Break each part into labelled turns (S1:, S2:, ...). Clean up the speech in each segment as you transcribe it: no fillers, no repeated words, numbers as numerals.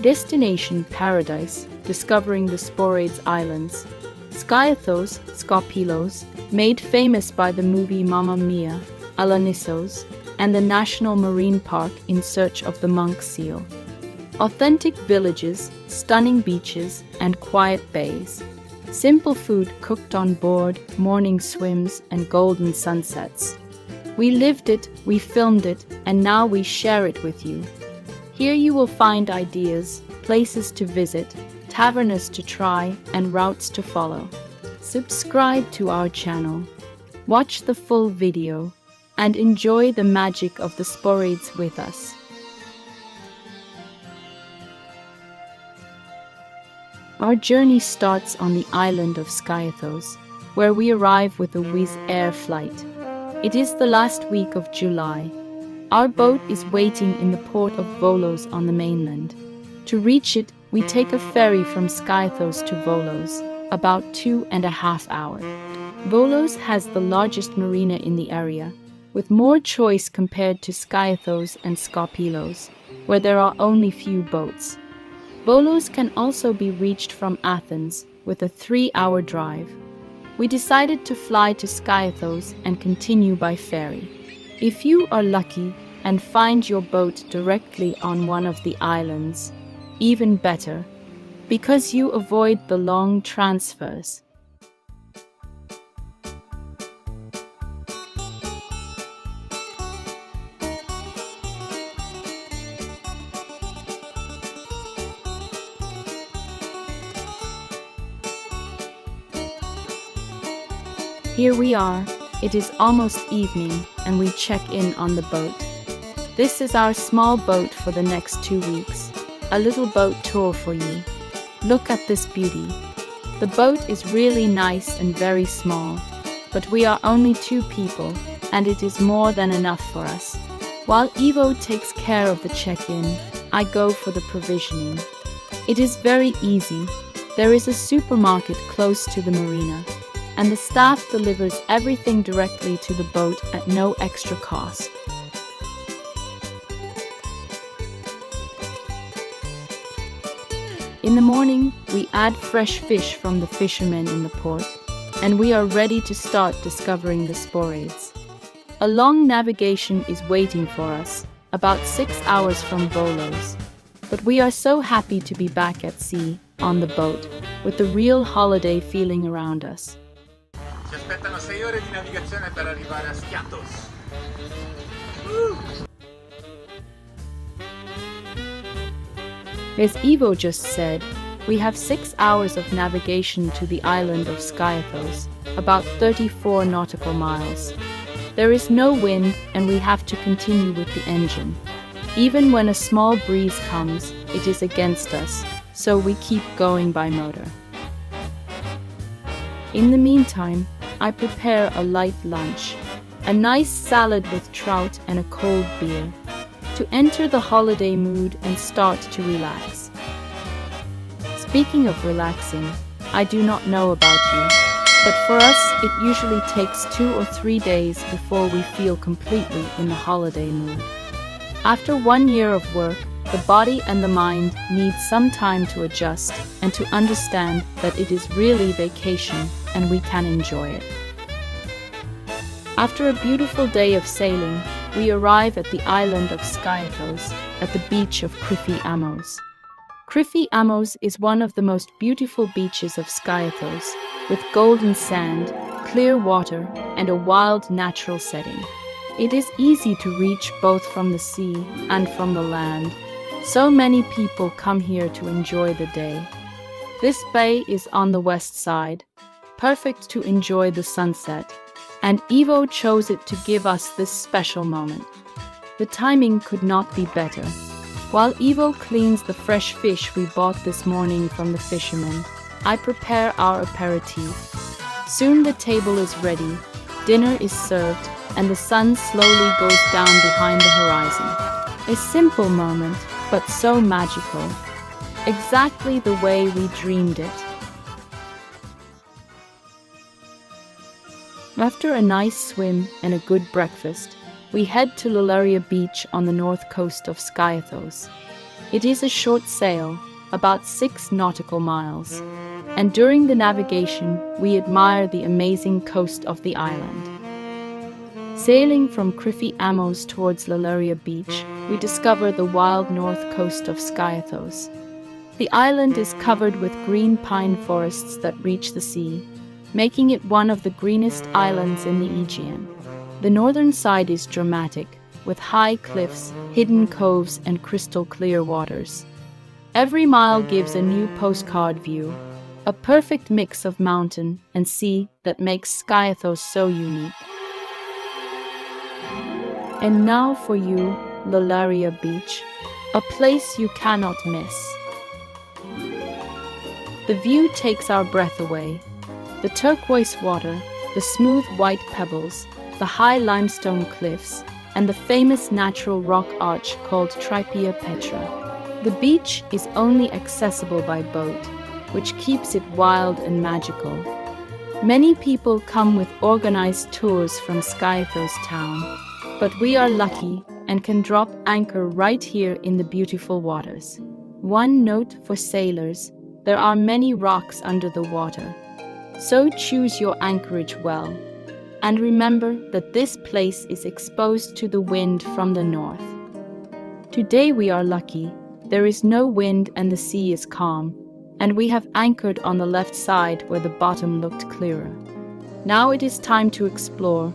S1: Destination Paradise, discovering the Sporades Islands. Skiathos Skopelos, made famous by the movie Mamma Mia, Alonissos, and the National Marine Park in search of the monk seal. Authentic villages, stunning beaches, and quiet bays. Simple food cooked on board, morning swims, and golden sunsets. We lived it, we filmed it, and now we share it with you. Here you will find ideas, places to visit, tavernas to try, and routes to follow. Subscribe to our channel, watch the full video, and enjoy the magic of the Sporades with us. Our journey starts on the island of Skiathos, where we arrive with a Wizz Air flight. It is the last week of July. Our boat is waiting in the port of Volos on the mainland. To reach it, we take a ferry from Skiathos to Volos, about 2.5 hours. Volos has the largest marina in the area, with more choice compared to Skiathos and Skopelos, where there are only few boats. Volos can also be reached from Athens with a 3-hour drive. We decided to fly to Skiathos and continue by ferry. If you are lucky and find your boat directly on one of the islands, even better, because you avoid the long transfers. Here we are. It is almost evening and we check in on the boat. This is our small boat for the next 2 weeks. A little boat tour for you. Look at this beauty. The boat is really nice and very small, but we are only 2 people and it is more than enough for us. While Ivo takes care of the check-in, I go for the provisioning. It is very easy. There is a supermarket close to the marina, and the staff delivers everything directly to the boat at no extra cost. In the morning, we add fresh fish from the fishermen in the port, and we are ready to start discovering the Sporades. A long navigation is waiting for us, about 6 hours from Volos. But we are so happy to be back at sea, on the boat, with the real holiday feeling around us.
S2: Ci aspettano 6 ore di navigazione per arrivare a Skiathos.
S1: As Ivo just said, we have 6 hours of navigation to the island of Skiathos, about 34 nautical miles. There is no wind and we have to continue with the engine. Even when a small breeze comes, it is against us, so we keep going by motor. In the meantime, I prepare a light lunch, a nice salad with trout and a cold beer, to enter the holiday mood and start to relax. Speaking of relaxing, I do not know about you, but for us it usually takes 2 or 3 days before we feel completely in the holiday mood. After 1 year of work, the body and the mind need some time to adjust and to understand that it is really vacation and we can enjoy it. After a beautiful day of sailing, we arrive at the island of Skiathos at the beach of Amos. Amos is one of the most beautiful beaches of Skiathos, with golden sand, clear water, and a wild natural setting. It is easy to reach both from the sea and from the land. So many people come here to enjoy the day. This bay is on the west side, perfect to enjoy the sunset, and Ivo chose it to give us this special moment. The timing could not be better. While Ivo cleans the fresh fish we bought this morning from the fishermen, I prepare our aperitif. Soon the table is ready, dinner is served, and the sun slowly goes down behind the horizon. A simple moment, but so magical. Exactly the way we dreamed it. After a nice swim and a good breakfast, we head to Lalaria Beach on the north coast of Skiathos. It is a short sail, about 6 nautical miles, and during the navigation we admire the amazing coast of the island. Sailing from Amos towards Lalaria Beach, we discover the wild north coast of Skiathos. The island is covered with green pine forests that reach the sea, making it one of the greenest islands in the Aegean. The northern side is dramatic, with high cliffs, hidden coves, and crystal clear waters. Every mile gives a new postcard view, a perfect mix of mountain and sea that makes Skiathos so unique. And now for you, Lalaria Beach, a place you cannot miss. The view takes our breath away. The turquoise water, the smooth white pebbles, the high limestone cliffs, and the famous natural rock arch called Tripia Petra. The beach is only accessible by boat, which keeps it wild and magical. Many people come with organized tours from Skiathos town, but we are lucky and can drop anchor right here in the beautiful waters. One note for sailors: there are many rocks under the water, so choose your anchorage well. And remember that this place is exposed to the wind from the north. Today we are lucky. There is no wind and the sea is calm, and we have anchored on the left side where the bottom looked clearer. Now it is time to explore.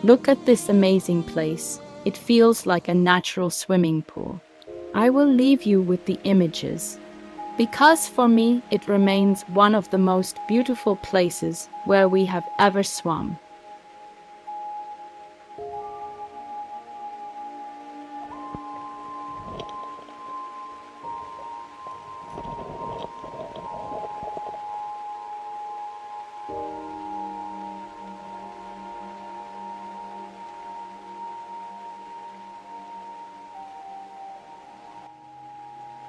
S1: Look at this amazing place. It feels like a natural swimming pool. I will leave you with the images, because for me it remains one of the most beautiful places where we have ever swum.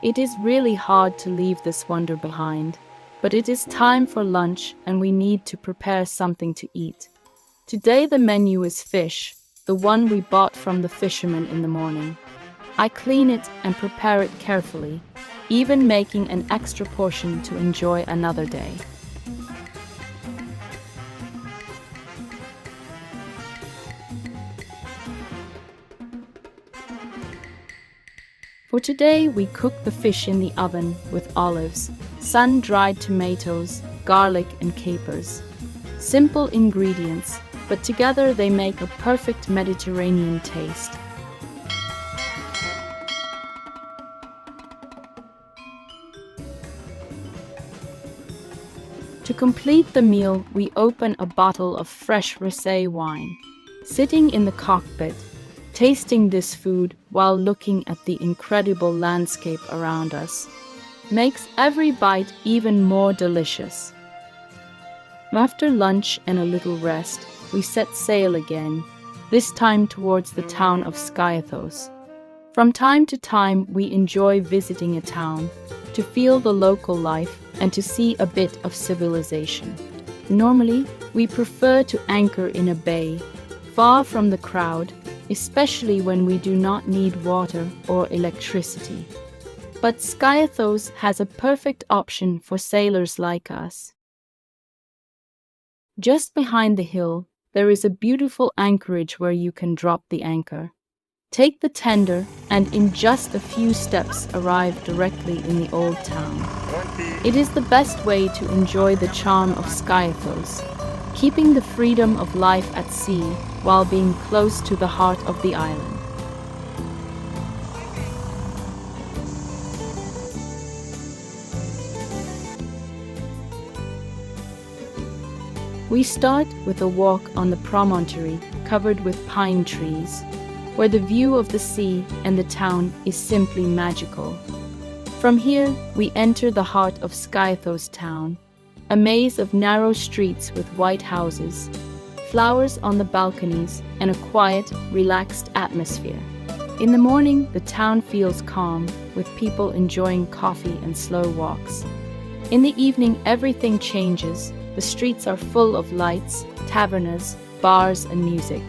S1: It is really hard to leave this wonder behind, but it is time for lunch and we need to prepare something to eat. Today the menu is fish, the one we bought from the fisherman in the morning. I clean it and prepare it carefully, even making an extra portion to enjoy another day. For today, we cook the fish in the oven with olives, sun-dried tomatoes, garlic, and capers. Simple ingredients, but together they make a perfect Mediterranean taste. To complete the meal, we open a bottle of fresh rosé wine. Sitting in the cockpit, tasting this food while looking at the incredible landscape around us makes every bite even more delicious. After lunch and a little rest, we set sail again, this time towards the town of Skiathos. From time to time, we enjoy visiting a town to feel the local life and to see a bit of civilization. Normally, we prefer to anchor in a bay, far from the crowd, especially when we do not need water or electricity. But Skiathos has a perfect option for sailors like us. Just behind the hill, there is a beautiful anchorage where you can drop the anchor. Take the tender and in just a few steps arrive directly in the old town. It is the best way to enjoy the charm of Skiathos, keeping the freedom of life at sea while being close to the heart of the island. We start with a walk on the promontory covered with pine trees, where the view of the sea and the town is simply magical. From here, we enter the heart of Skiathos town, a maze of narrow streets with white houses, flowers on the balconies, and a quiet, relaxed atmosphere. In the morning, the town feels calm, with people enjoying coffee and slow walks. In the evening, everything changes. The streets are full of lights, tavernas, bars, and music.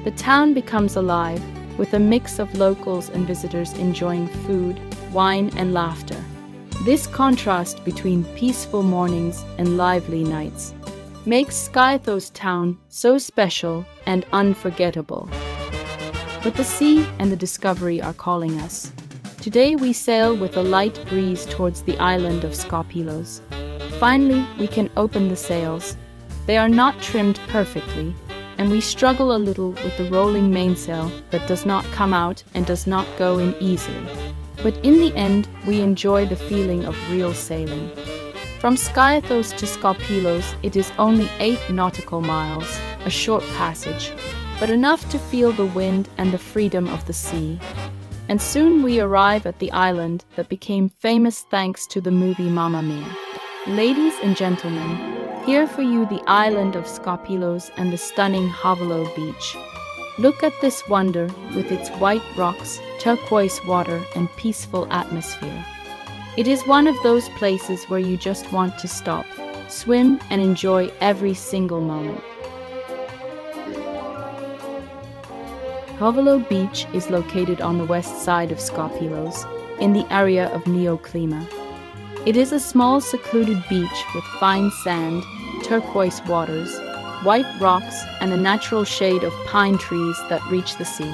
S1: The town becomes alive, with a mix of locals and visitors enjoying food, wine, and laughter. This contrast between peaceful mornings and lively nights makes Skiathos town so special and unforgettable. But the sea and the discovery are calling us. Today we sail with a light breeze towards the island of Skopelos. Finally, we can open the sails. They are not trimmed perfectly, and we struggle a little with the rolling mainsail that does not come out and does not go in easily. But in the end, we enjoy the feeling of real sailing. From Skiathos to Skopelos, it is only 8 nautical miles, a short passage, but enough to feel the wind and the freedom of the sea. And soon we arrive at the island that became famous thanks to the movie Mamma Mia. Ladies and gentlemen, here for you the island of Skopelos and the stunning Havalo Beach. Look at this wonder with its white rocks, turquoise water, and peaceful atmosphere. It is one of those places where you just want to stop, swim, and enjoy every single moment. Hovolo Beach is located on the west side of Skopelos, in the area of Neoclima. It is a small secluded beach with fine sand, turquoise waters, white rocks, and a natural shade of pine trees that reach the sea.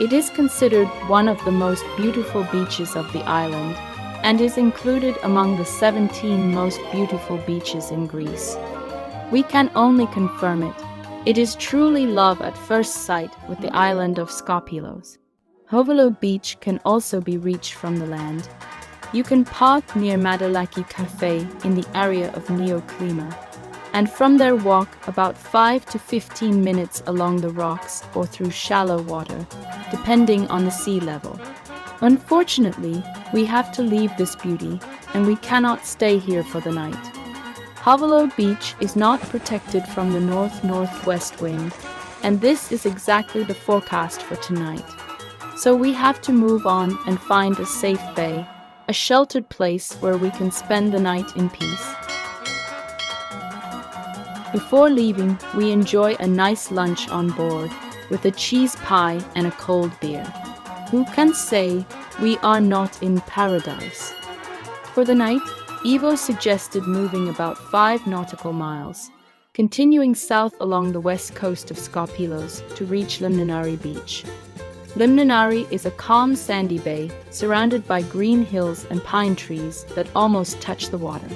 S1: It is considered one of the most beautiful beaches of the island, and is included among the 17 most beautiful beaches in Greece. We can only confirm it. It is truly love at first sight with the island of Skopelos. Hovolo Beach can also be reached from the land. You can park near Madalaki Cafe in the area of Neoclima, and from there walk about 5 to 15 minutes along the rocks or through shallow water, depending on the sea level. Unfortunately, we have to leave this beauty, and we cannot stay here for the night. Havalo Beach is not protected from the north-northwest wind, and this is exactly the forecast for tonight. So we have to move on and find a safe bay, a sheltered place where we can spend the night in peace. Before leaving, we enjoy a nice lunch on board, with a cheese pie and a cold beer. Who can say we are not in paradise? For the night, Ivo suggested moving about 5 nautical miles, continuing south along the west coast of Skopelos to reach Limonari Beach. Limonari is a calm sandy bay surrounded by green hills and pine trees that almost touch the water.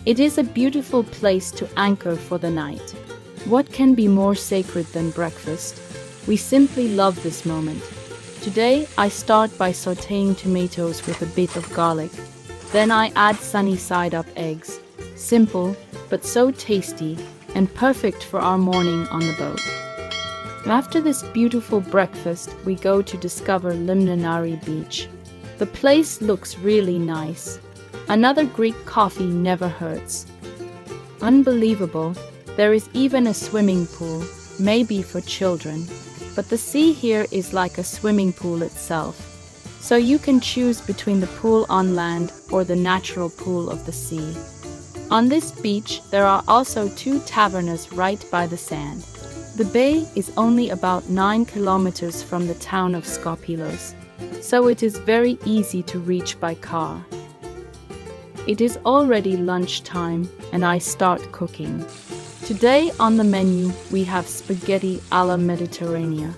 S1: It is a beautiful place to anchor for the night. What can be more sacred than breakfast? We simply love this moment. Today, I start by sautéing tomatoes with a bit of garlic. Then I add sunny side-up eggs. Simple, but so tasty, and perfect for our morning on the boat. After this beautiful breakfast, we go to discover Limonari Beach. The place looks really nice. Another Greek coffee never hurts. Unbelievable, there is even a swimming pool, maybe for children. But the sea here is like a swimming pool itself. So you can choose between the pool on land or the natural pool of the sea. On this beach, there are also 2 tavernas right by the sand. The bay is only about 9 kilometers from the town of Skopelos, so it is very easy to reach by car. It is already lunchtime and I start cooking. Today on the menu we have spaghetti alla Mediterranea.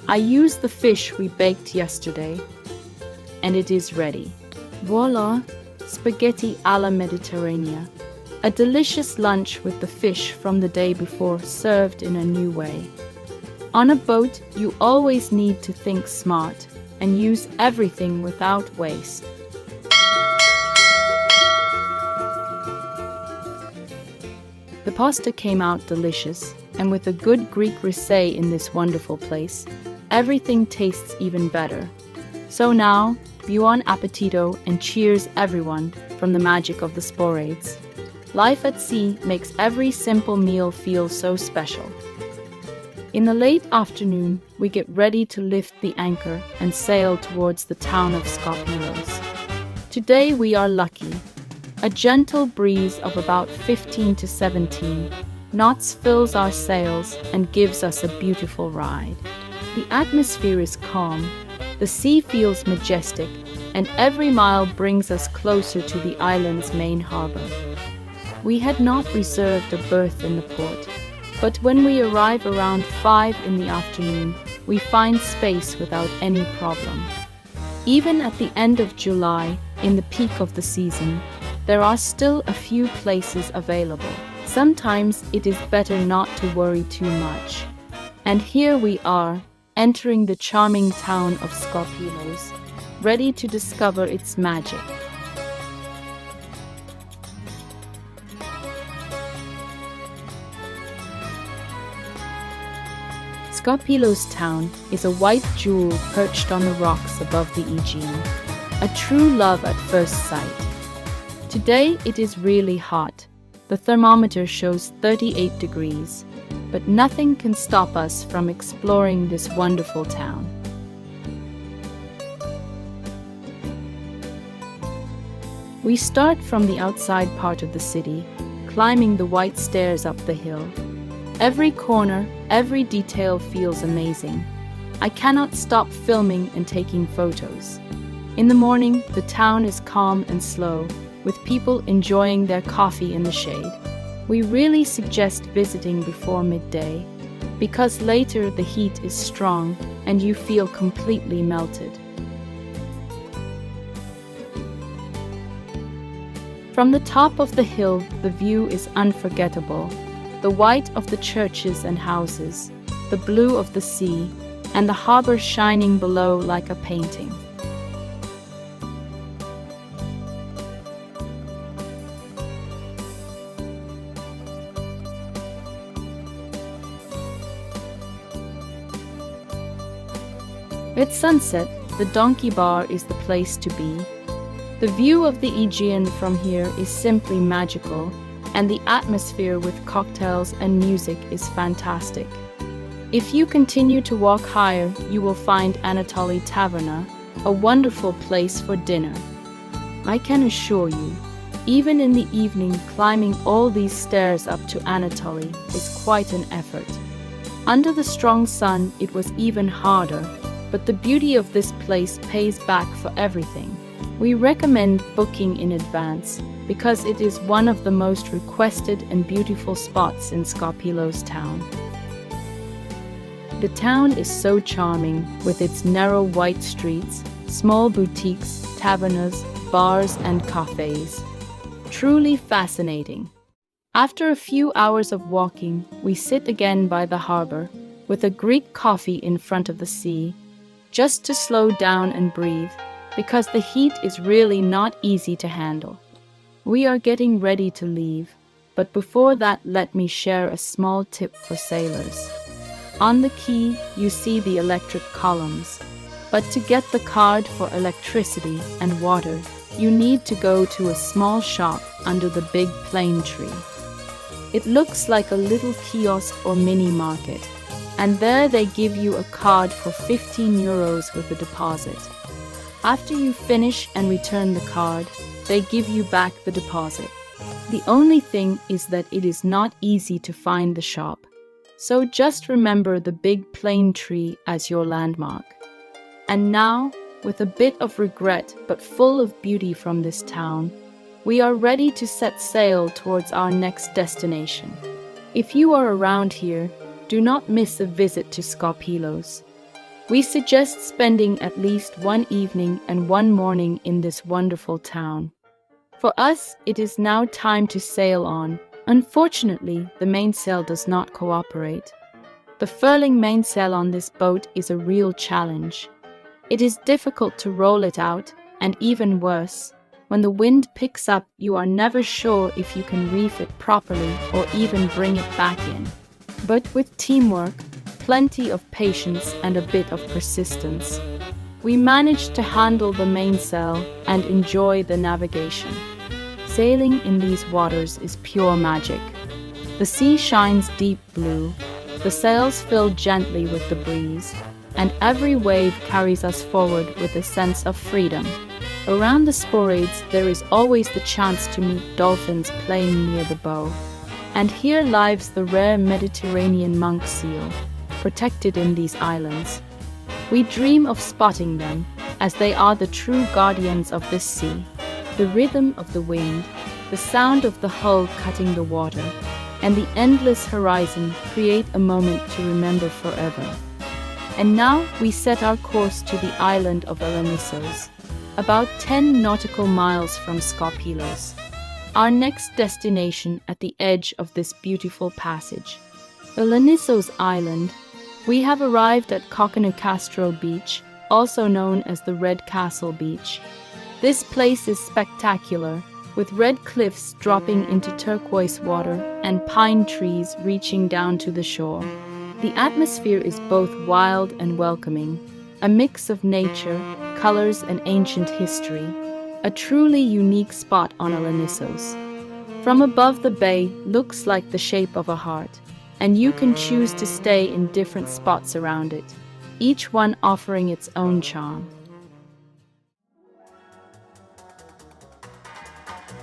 S1: I use the fish we baked yesterday, and it is ready. Voila! Spaghetti alla Mediterranea. A delicious lunch with the fish from the day before served in a new way. On a boat, you always need to think smart and use everything without waste. The pasta came out delicious, and with a good Greek risée in this wonderful place, everything tastes even better. So now, buon appetito and cheers everyone from the magic of the Sporades. Life at sea makes every simple meal feel so special. In the late afternoon, we get ready to lift the anchor and sail towards the town of Skopelos. Today we are lucky. A gentle breeze of about 15 to 17 knots fills our sails and gives us a beautiful ride. The atmosphere is calm, the sea feels majestic, and every mile brings us closer to the island's main harbor. We had not reserved a berth in the port, but when we arrive around 5 in the afternoon, we find space without any problem. Even at the end of July, in the peak of the season, there are still a few places available. Sometimes it is better not to worry too much. And here we are, entering the charming town of Skopelos, ready to discover its magic. Skopelos town is a white jewel perched on the rocks above the Aegean, a true love at first sight. Today it is really hot. The thermometer shows 38 degrees, but nothing can stop us from exploring this wonderful town. We start from the outside part of the city, climbing the white stairs up the hill. Every corner, every detail feels amazing. I cannot stop filming and taking photos. In the morning, the town is calm and slow, with people enjoying their coffee in the shade. We really suggest visiting before midday, because later the heat is strong and you feel completely melted. From the top of the hill, the view is unforgettable. The white of the churches and houses, the blue of the sea, and the harbor shining below like a painting. At sunset, the donkey bar is the place to be. The view of the Aegean from here is simply magical, and the atmosphere with cocktails and music is fantastic. If you continue to walk higher, you will find Anatoly Taverna, a wonderful place for dinner. I can assure you, even in the evening, climbing all these stairs up to Anatoly is quite an effort. Under the strong sun, it was even harder, but the beauty of this place pays back for everything. We recommend booking in advance because it is one of the most requested and beautiful spots in Skopelos town. The town is so charming with its narrow white streets, small boutiques, tavernas, bars and cafes. Truly fascinating. After a few hours of walking, we sit again by the harbor with a Greek coffee in front of the sea, just to slow down and breathe, because the heat is really not easy to handle. We are getting ready to leave, but before that let me share a small tip for sailors. On the quay you see the electric columns, but to get the card for electricity and water, you need to go to a small shop under the big plane tree. It looks like a little kiosk or mini market, and there they give you a card for 15 euros with a deposit. After you finish and return the card, they give you back the deposit. The only thing is that it is not easy to find the shop, so just remember the big plane tree as your landmark. And now, with a bit of regret but full of beauty from this town, we are ready to set sail towards our next destination. If you are around here, do not miss a visit to Skopelos. We suggest spending at least one evening and one morning in this wonderful town. For us, it is now time to sail on. Unfortunately, the mainsail does not cooperate. The furling mainsail on this boat is a real challenge. It is difficult to roll it out, and even worse, when the wind picks up, you are never sure if you can reef it properly or even bring it back in. But with teamwork, plenty of patience and a bit of persistence, we managed to handle the mainsail and enjoy the navigation. Sailing in these waters is pure magic. The sea shines deep blue, the sails fill gently with the breeze, and every wave carries us forward with a sense of freedom. Around the Sporades, there is always the chance to meet dolphins playing near the bow. And here lives the rare Mediterranean monk seal, protected in these islands. We dream of spotting them, as they are the true guardians of this sea. The rhythm of the wind, the sound of the hull cutting the water, and the endless horizon create a moment to remember forever. And now we set our course to the island of Alonissos, about 10 nautical miles from Skopelos, our next destination at the edge of this beautiful passage. Alonissos Island, we have arrived at Kokkinokastro Beach, also known as the Red Castle Beach. This place is spectacular, with red cliffs dropping into turquoise water and pine trees reaching down to the shore. The atmosphere is both wild and welcoming, a mix of nature, colors, and ancient history, a truly unique spot on Alonissos. From above, the bay looks like the shape of a heart, and you can choose to stay in different spots around it, each one offering its own charm.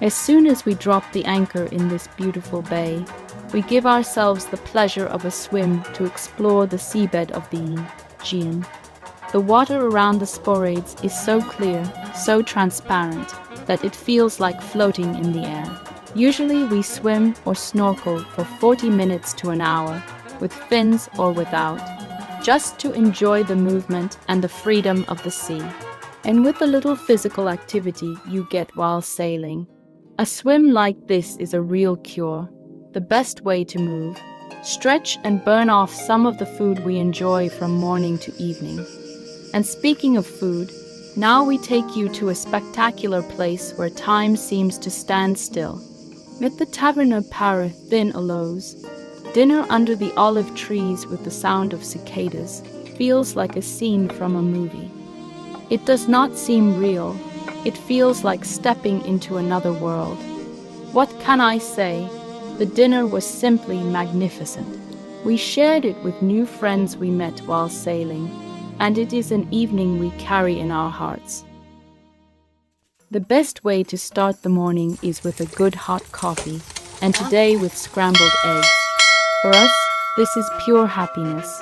S1: As soon as we drop the anchor in this beautiful bay, we give ourselves the pleasure of a swim to explore the seabed of the Aegean. The water around the Sporades is so clear, so transparent, that it feels like floating in the air. Usually we swim or snorkel for 40 minutes to an hour, with fins or without, just to enjoy the movement and the freedom of the sea. And with the little physical activity you get while sailing, a swim like this is a real cure, the best way to move, stretch and burn off some of the food we enjoy from morning to evening. And speaking of food, now we take you to a spectacular place where time seems to stand still. At the taverna Parisa, dinner under the olive trees with the sound of cicadas feels like a scene from a movie. It does not seem real. It feels like stepping into another world. What can I say? The dinner was simply magnificent. We shared it with new friends we met while sailing, and it is an evening we carry in our hearts. The best way to start the morning is with a good hot coffee, and today with scrambled eggs. For us, this is pure happiness.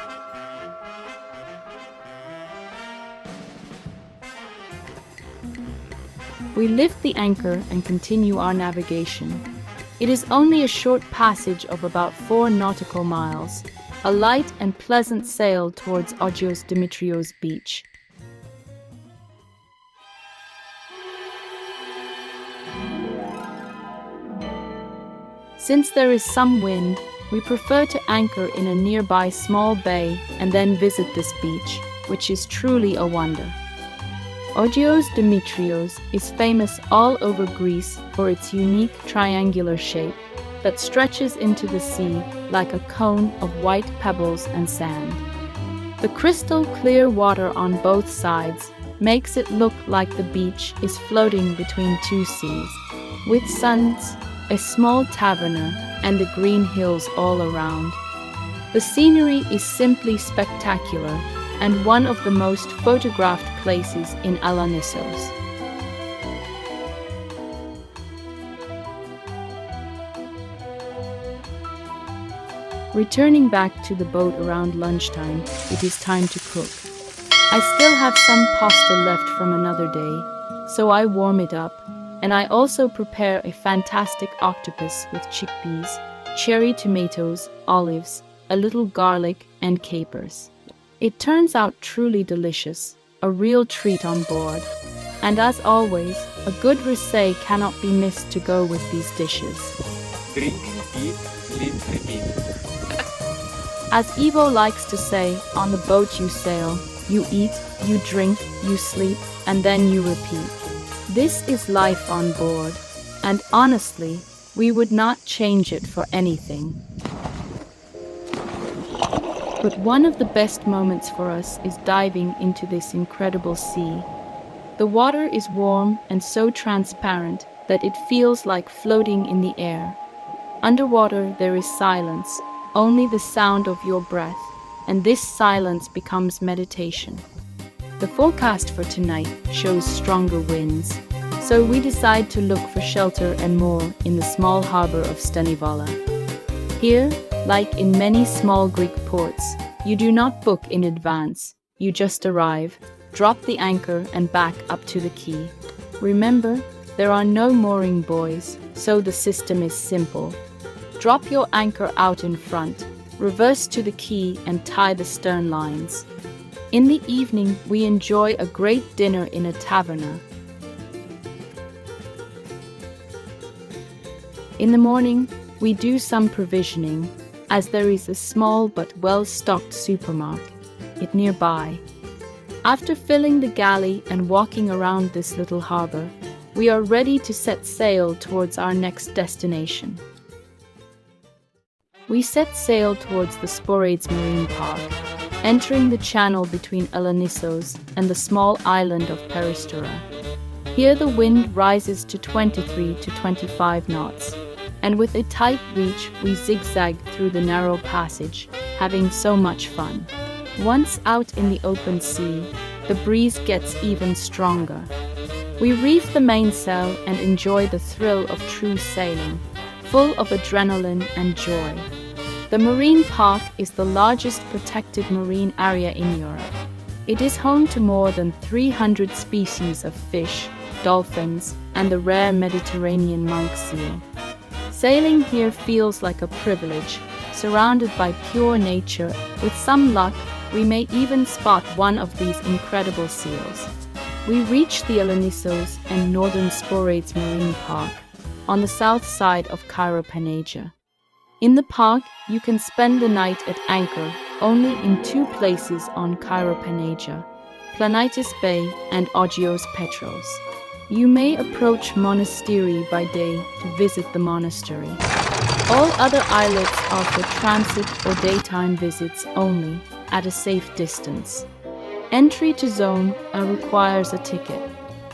S1: We lift the anchor and continue our navigation. It is only a short passage of about 4 nautical miles, a light and pleasant sail towards Agios Dimitrios Beach. Since there is some wind, we prefer to anchor in a nearby small bay and then visit this beach, which is truly a wonder. Agios Dimitrios is famous all over Greece for its unique triangular shape that stretches into the sea like a cone of white pebbles and sand. The crystal clear water on both sides makes it look like the beach is floating between 2 seas, with suns, a small taverna, and the green hills all around. The scenery is simply spectacular and one of the most photographed places in Alonissos. Returning back to the boat around lunchtime, it is time to cook. I still have some pasta left from another day, so I warm it up, and I also prepare a fantastic octopus with chickpeas, cherry tomatoes, olives, a little garlic, and capers. It turns out truly delicious, a real treat on board. And as always, a good risée cannot be missed to go with these dishes.
S2: Drink, eat, sleep, repeat.
S1: As Ivo likes to say, on the boat you sail, you eat, you drink, you sleep, and then you repeat. This is life on board, and honestly, we would not change it for anything. But one of the best moments for us is diving into this incredible sea. The water is warm and so transparent that it feels like floating in the air. Underwater there is silence, only the sound of your breath, and this silence becomes meditation. The forecast for tonight shows stronger winds, so we decide to look for shelter and more in the small harbor of Steni Vala. Here, like in many small Greek ports, you do not book in advance, you just arrive, drop the anchor and back up to the quay. Remember, there are no mooring buoys, so the system is simple. Drop your anchor out in front, reverse to the quay and tie the stern lines. In the evening, we enjoy a great dinner in a taverna. In the morning, we do some provisioning, as there is a small but well-stocked supermarket nearby. After filling the galley and walking around this little harbor, we are ready to set sail towards our next destination. We set sail towards the Sporades Marine Park, entering the channel between Alonissos and the small island of Peristera. Here the wind rises to 23 to 25 knots, and with a tight reach we zigzag through the narrow passage, having so much fun. Once out in the open sea, the breeze gets even stronger. We reef the mainsail and enjoy the thrill of true sailing, full of adrenaline and joy. The marine park is the largest protected marine area in Europe. It is home to more than 300 species of fish, dolphins, and the rare Mediterranean monk seal. Sailing here feels like a privilege, surrounded by pure nature. With some luck, we may even spot one of these incredible seals. We reach the Alonissos and northern Sporades Marine Park, on the south side of Kyropanagia. In the park, you can spend the night at anchor only in two places on Kyropanagia, Planitis Bay and Agios Dimitrios. You may approach Monasteri by day to visit the monastery. All other islets are for transit or daytime visits only, at a safe distance. Entry to zone requires a ticket.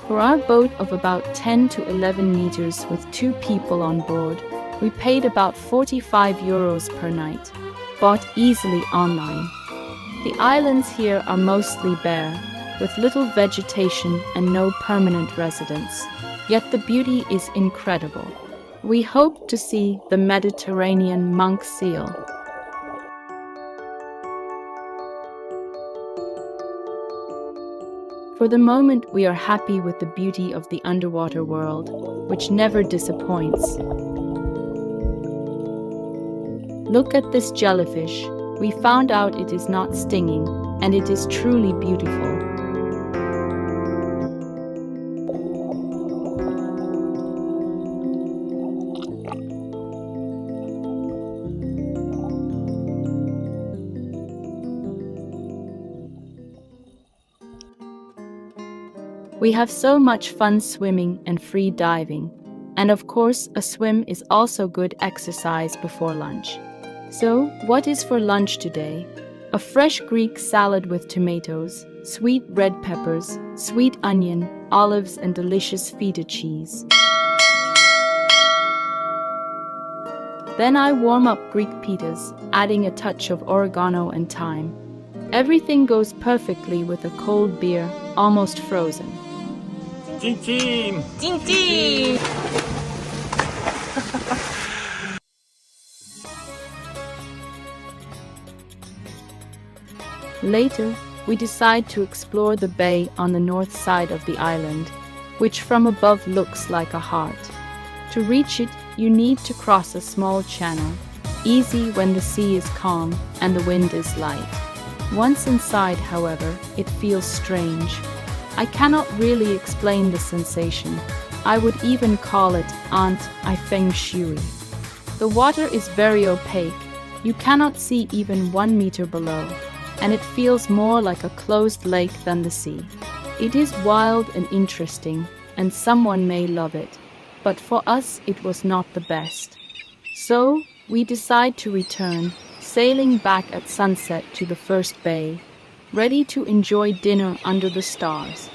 S1: For our boat of about 10 to 11 meters with 2 people on board, we paid about €45 per night, bought easily online. The islands here are mostly bare, with little vegetation and no permanent residents, yet the beauty is incredible. We hope to see the Mediterranean monk seal. For the moment, we are happy with the beauty of the underwater world, which never disappoints. Look at this jellyfish. We found out it is not stinging, and it is truly beautiful. We have so much fun swimming and free diving, and of course a swim is also good exercise before lunch. So, what is for lunch today? A fresh Greek salad with tomatoes, sweet red peppers, sweet onion, olives and delicious feta cheese. Then I warm up Greek pitas, adding a touch of oregano and thyme. Everything goes perfectly with a cold beer, almost frozen.
S2: Chin-chin!
S3: Chin-chin!
S1: Later, we decide to explore the bay on the north side of the island, which from above looks like a heart. To reach it, you need to cross a small channel, easy when the sea is calm and the wind is light. Once inside, however, it feels strange. I cannot really explain the sensation. I would even call it feng shui. The water is very opaque. You cannot see even 1 meter below, and it feels more like a closed lake than the sea. It is wild and interesting, and someone may love it, but for us it was not the best. So, we decide to return, sailing back at sunset to the first bay, ready to enjoy dinner under the stars.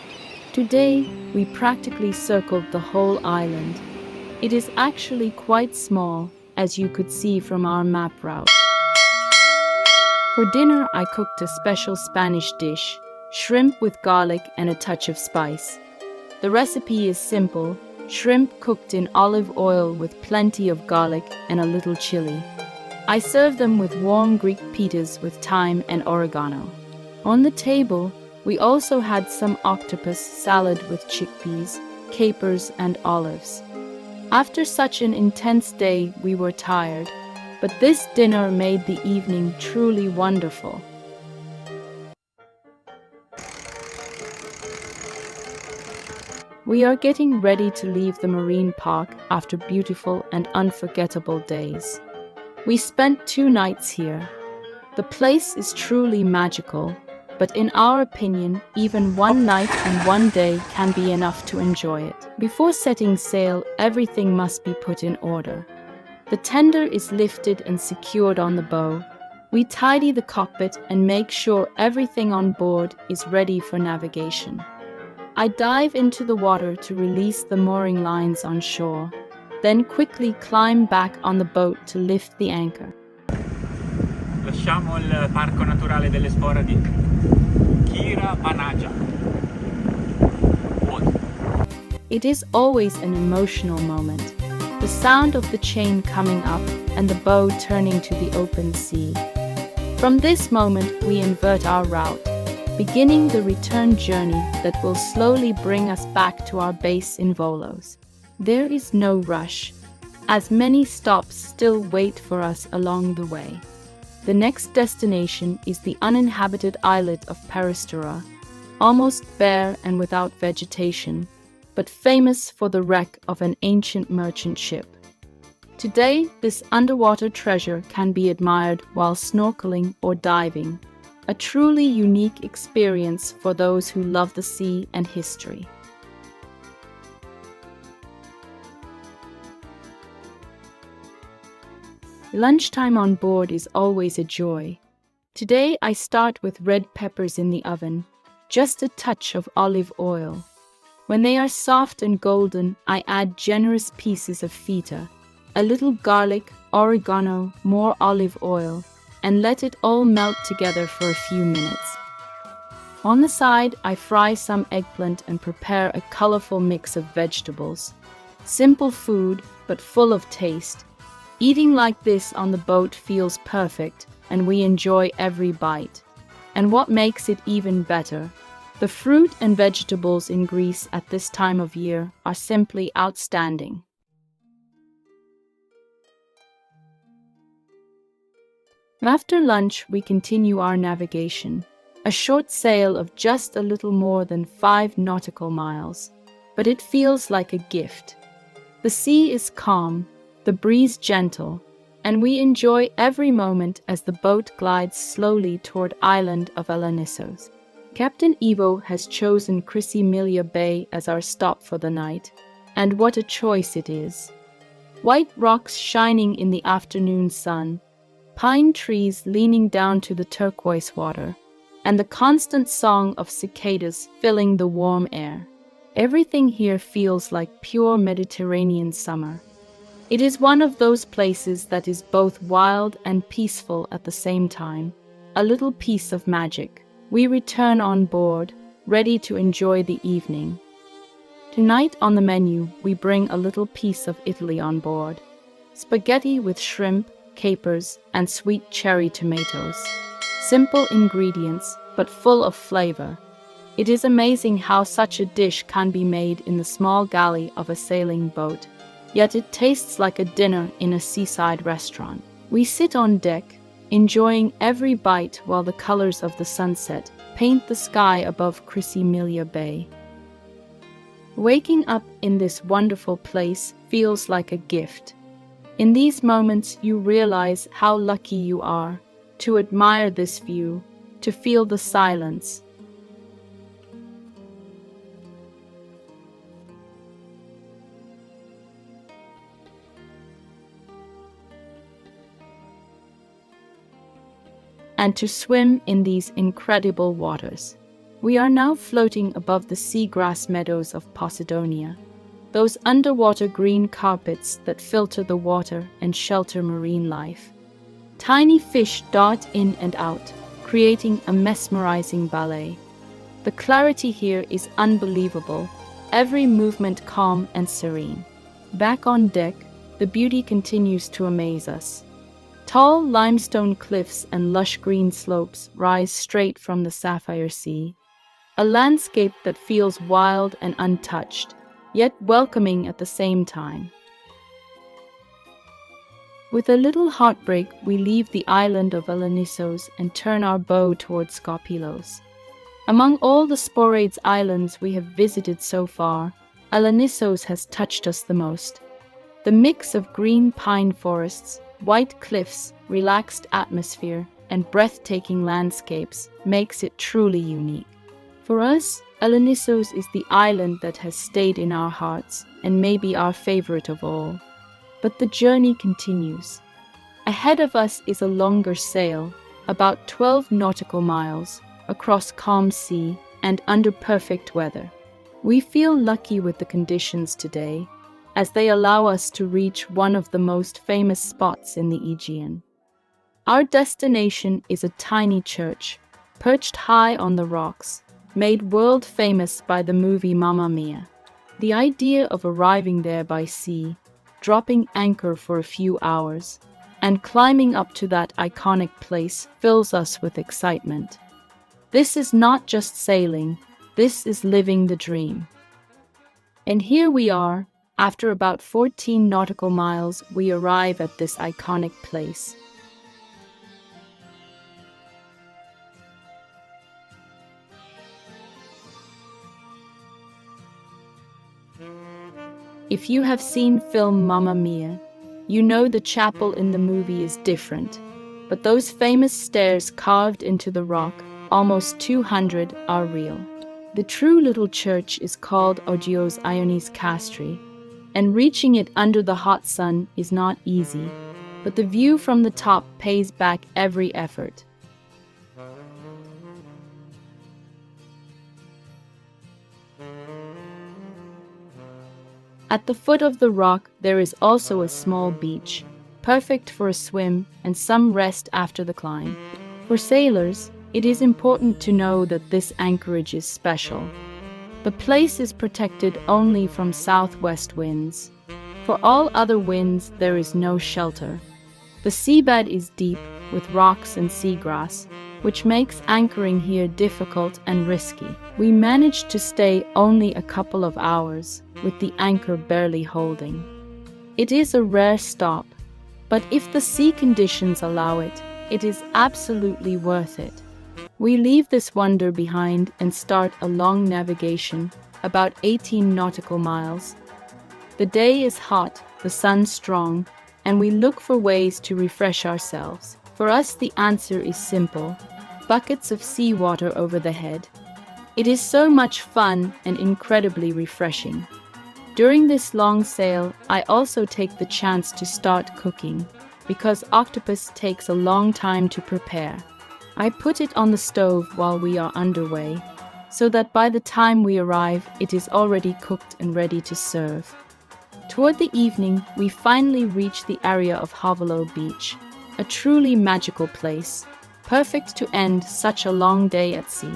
S1: Today, we practically circled the whole island. It is actually quite small, as you could see from our map route. For dinner, I cooked a special Spanish dish, shrimp with garlic and a touch of spice. The recipe is simple: shrimp cooked in olive oil with plenty of garlic and a little chili. I serve them with warm Greek pitas with thyme and oregano. On the table, We also had some octopus salad with chickpeas, capers, and olives. After such an intense day, we were tired, but this dinner made the evening truly wonderful. We are getting ready to leave the marine park after beautiful and unforgettable days. We spent 2 nights here. The place is truly magical, but in our opinion, even 1 night and 1 day can be enough to enjoy it. Before setting sail, everything must be put in order. The tender is lifted and secured on the bow. We tidy the cockpit and make sure everything on board is ready for navigation. I dive into the water to release the mooring lines on shore, then quickly climb back on the boat to lift the anchor.
S2: Lasciamo il parco naturale delle Sporadi. Kira Panaja.
S1: It is always an emotional moment. The sound of the chain coming up and the bow turning to the open sea. From this moment, we invert our route, beginning the return journey that will slowly bring us back to our base in Volos. There is no rush, as many stops still wait for us along the way. The next destination is the uninhabited islet of Peristera, almost bare and without vegetation, but famous for the wreck of an ancient merchant ship. Today, this underwater treasure can be admired while snorkeling or diving, a truly unique experience for those who love the sea and history. Lunchtime on board is always a joy. Today I start with red peppers in the oven, just a touch of olive oil. When they are soft and golden, I add generous pieces of feta, a little garlic, oregano, more olive oil, and let it all melt together for a few minutes. On the side, I fry some eggplant and prepare a colorful mix of vegetables. Simple food, but full of taste. Eating like this on the boat feels perfect, and we enjoy every bite. And what makes it even better, the fruit and vegetables in Greece at this time of year are simply outstanding. After lunch, we continue our navigation, a short sail of just a little more than 5 nautical miles, but it feels like a gift. The sea is calm, the breeze gentle, and we enjoy every moment as the boat glides slowly toward island of Alonissos. Captain Ivo has chosen Chrissy Millia Bay as our stop for the night, and what a choice it is. White rocks shining in the afternoon sun, pine trees leaning down to the turquoise water, and the constant song of cicadas filling the warm air. Everything here feels like pure Mediterranean summer. It is one of those places that is both wild and peaceful at the same time, a little piece of magic. We return on board, ready to enjoy the evening. Tonight on the menu, we bring a little piece of Italy on board. Spaghetti with shrimp, capers, and sweet cherry tomatoes. Simple ingredients, but full of flavor. It is amazing how such a dish can be made in the small galley of a sailing boat, yet it tastes like a dinner in a seaside restaurant. We sit on deck, enjoying every bite while the colors of the sunset paint the sky above Chrissy Millia Bay. Waking up in this wonderful place feels like a gift. In these moments, you realize how lucky you are to admire this view, to feel the silence. And to swim in these incredible waters. We are now floating above the seagrass meadows of Posidonia, those underwater green carpets that filter the water and shelter marine life. Tiny fish dart in and out, creating a mesmerizing ballet. The clarity here is unbelievable, every movement calm and serene. Back on deck, the beauty continues to amaze us. Tall limestone cliffs and lush green slopes rise straight from the sapphire sea. a landscape that feels wild and untouched, yet welcoming at the same time. With a little heartbreak, we leave the island of Alonissos and turn our bow towards Skopelos. Among all the Sporades islands we have visited so far, Alonissos has touched us the most. The mix of green pine forests, white cliffs, relaxed atmosphere, and breathtaking landscapes makes it truly unique. For us, Alonissos is the island that has stayed in our hearts and may be our favorite of all. But the journey continues. Ahead of us is a longer sail, about 12 nautical miles, across calm sea and under perfect weather. We feel lucky with the conditions today, as they allow us to reach one of the most famous spots in the Aegean. Our destination is a tiny church, perched high on the rocks, made world famous by the movie Mamma Mia. The idea of arriving there by sea, dropping anchor for a few hours, and climbing up to that iconic place fills us with excitement. This is not just sailing, this is living the dream. And here we are, after about 14 nautical miles, we arrive at this iconic place. If you have seen film Mamma Mia, you know the chapel in the movie is different, but those famous stairs carved into the rock, almost 200, are real. The true little church is called Agios Dimitrios, and reaching it under the hot sun is not easy, but the view from the top pays back every effort. At the foot of the rock, there is also a small beach, perfect for a swim and some rest after the climb. For sailors, it is important to know that this anchorage is special. The place is protected only from southwest winds. For all other winds, there is no shelter. The seabed is deep, with rocks and seagrass, which makes anchoring here difficult and risky. We managed to stay only a couple of hours, with the anchor barely holding. It is a rare stop, but if the sea conditions allow it, it is absolutely worth it. We leave this wonder behind and start a long navigation, about 18 nautical miles. The day is hot, the sun strong, and we look for ways to refresh ourselves. For us, the answer is simple: buckets of seawater over the head. It is so much fun and incredibly refreshing. During this long sail, I also take the chance to start cooking, because octopus takes a long time to prepare. I put it on the stove while we are underway, so that by the time we arrive, it is already cooked and ready to serve. Toward the evening, we finally reach the area of Havalo Beach, a truly magical place, perfect to end such a long day at sea.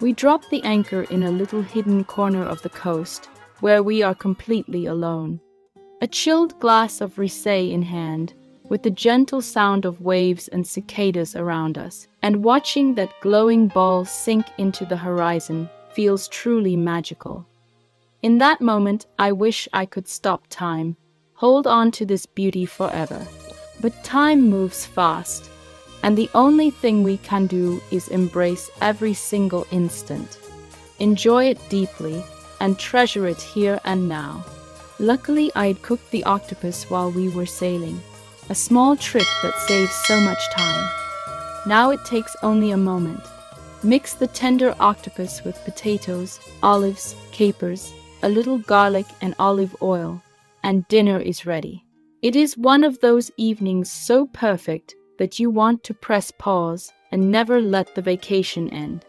S1: We drop the anchor in a little hidden corner of the coast, where we are completely alone. A chilled glass of rosé in hand, with the gentle sound of waves and cicadas around us, and watching that glowing ball sink into the horizon feels truly magical. In that moment, I wish I could stop time, hold on to this beauty forever. But time moves fast, and the only thing we can do is embrace every single instant, enjoy it deeply, and treasure it here and now. Luckily, I had cooked the octopus while we were sailing, a small trick that saves so much time. Now it takes only a moment. Mix the tender octopus with potatoes, olives, capers, a little garlic and olive oil, and dinner is ready. It is one of those evenings so perfect that you want to press pause and never let the vacation end.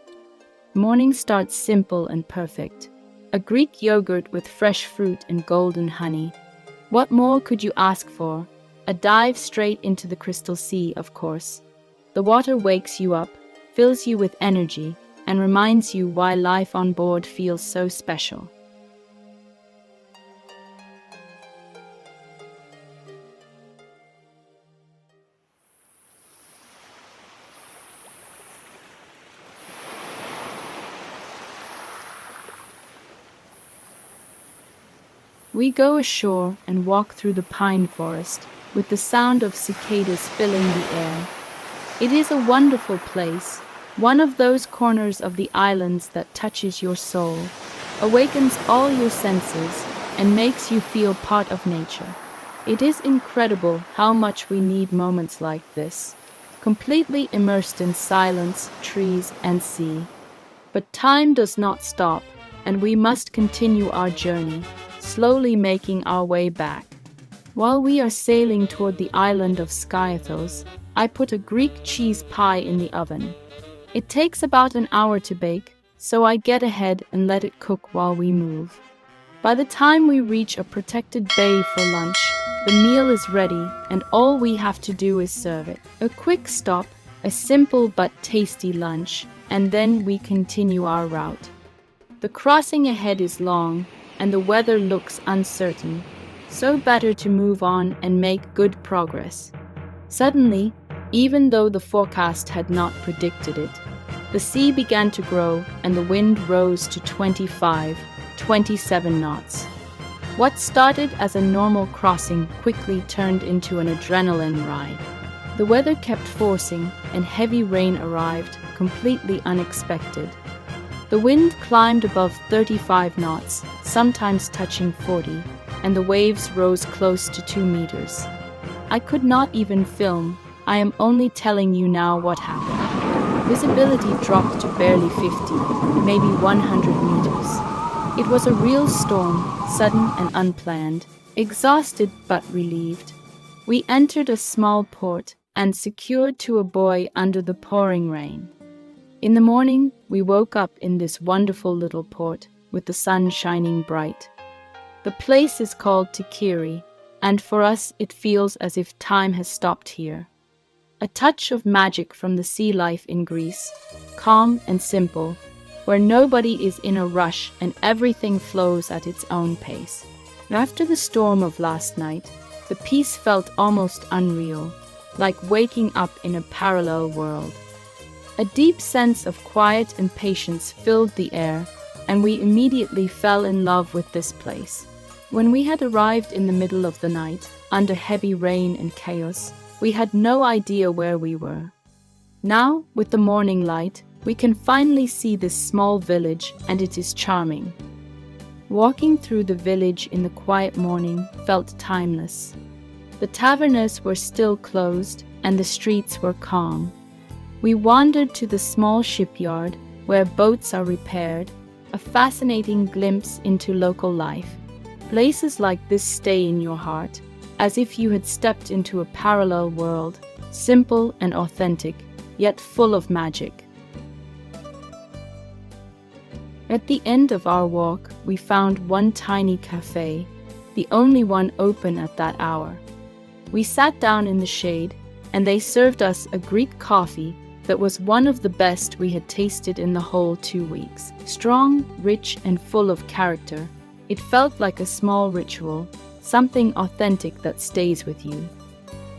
S1: Morning starts simple and perfect. A Greek yogurt with fresh fruit and golden honey. What more could you ask for? A dive straight into the crystal sea, of course. The water wakes you up, fills you with energy, and reminds you why life on board feels so special. We go ashore and walk through the pine forest, with the sound of cicadas filling the air. It is a wonderful place, one of those corners of the islands that touches your soul, awakens all your senses, and makes you feel part of nature. It is incredible how much we need moments like this, completely immersed in silence, trees, and sea. But time does not stop, and we must continue our journey, slowly making our way back. While we are sailing toward the island of Skiathos, I put a Greek cheese pie in the oven. It takes about an hour to bake, so I get ahead and let it cook while we move. By the time we reach a protected bay for lunch, the meal is ready and all we have to do is serve it. A quick stop, a simple but tasty lunch, and then we continue our route. The crossing ahead is long and the weather looks uncertain, so better to move on and make good progress. Suddenly, even though the forecast had not predicted it, the sea began to grow and the wind rose to 25, 27 knots. What started as a normal crossing quickly turned into an adrenaline ride. The weather kept forcing and heavy rain arrived, completely unexpected. The wind climbed above 35 knots, sometimes touching 40, and the waves rose close to 2 meters. I could not even film. I am only telling you now what happened. Visibility dropped to barely 50, maybe 100 meters. It was a real storm, sudden and unplanned, exhausted but relieved. We entered a small port and secured to a buoy under the pouring rain. In the morning, we woke up in this wonderful little port with the sun shining bright. The place is called Trikeri, and for us it feels as if time has stopped here. A touch of magic from the sea life in Greece, calm and simple, where nobody is in a rush and everything flows at its own pace. After the storm of last night, the peace felt almost unreal, like waking up in a parallel world. A deep sense of quiet and patience filled the air, and we immediately fell in love with this place. When we had arrived in the middle of the night, under heavy rain and chaos, we had no idea where we were. Now, with the morning light, we can finally see this small village, and it is charming. Walking through the village in the quiet morning felt timeless. The tavernas were still closed, and the streets were calm. We wandered to the small shipyard, where boats are repaired, a fascinating glimpse into local life. Places like this stay in your heart, as if you had stepped into a parallel world, simple and authentic, yet full of magic. At the end of our walk, we found one tiny cafe, the only one open at that hour. We sat down in the shade, and they served us a Greek coffee that was one of the best we had tasted in the whole 2 weeks. Strong, rich, and full of character, it felt like a small ritual, something authentic that stays with you.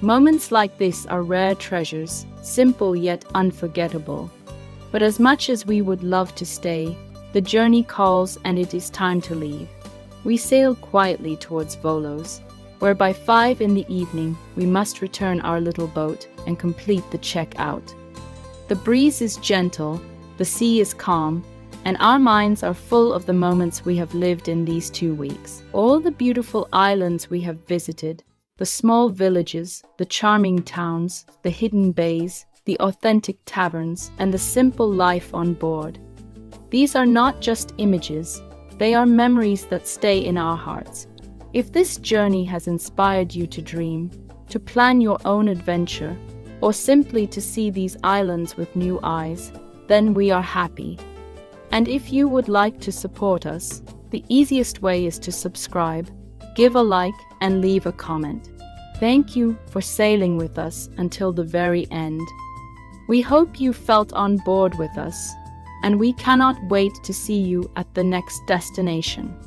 S1: Moments like this are rare treasures, simple yet unforgettable. But as much as we would love to stay, the journey calls and it is time to leave. We sail quietly towards Volos, where by 5 in the evening we must return our little boat and complete the check-out. The breeze is gentle, the sea is calm, and our minds are full of the moments we have lived in these 2 weeks. All the beautiful islands we have visited, the small villages, the charming towns, the hidden bays, the authentic taverns, and the simple life on board. These are not just images, they are memories that stay in our hearts. If this journey has inspired you to dream, to plan your own adventure, or simply to see these islands with new eyes, then we are happy. And if you would like to support us, the easiest way is to subscribe, give a like, and leave a comment. Thank you for sailing with us until the very end. We hope you felt on board with us, and we cannot wait to see you at the next destination.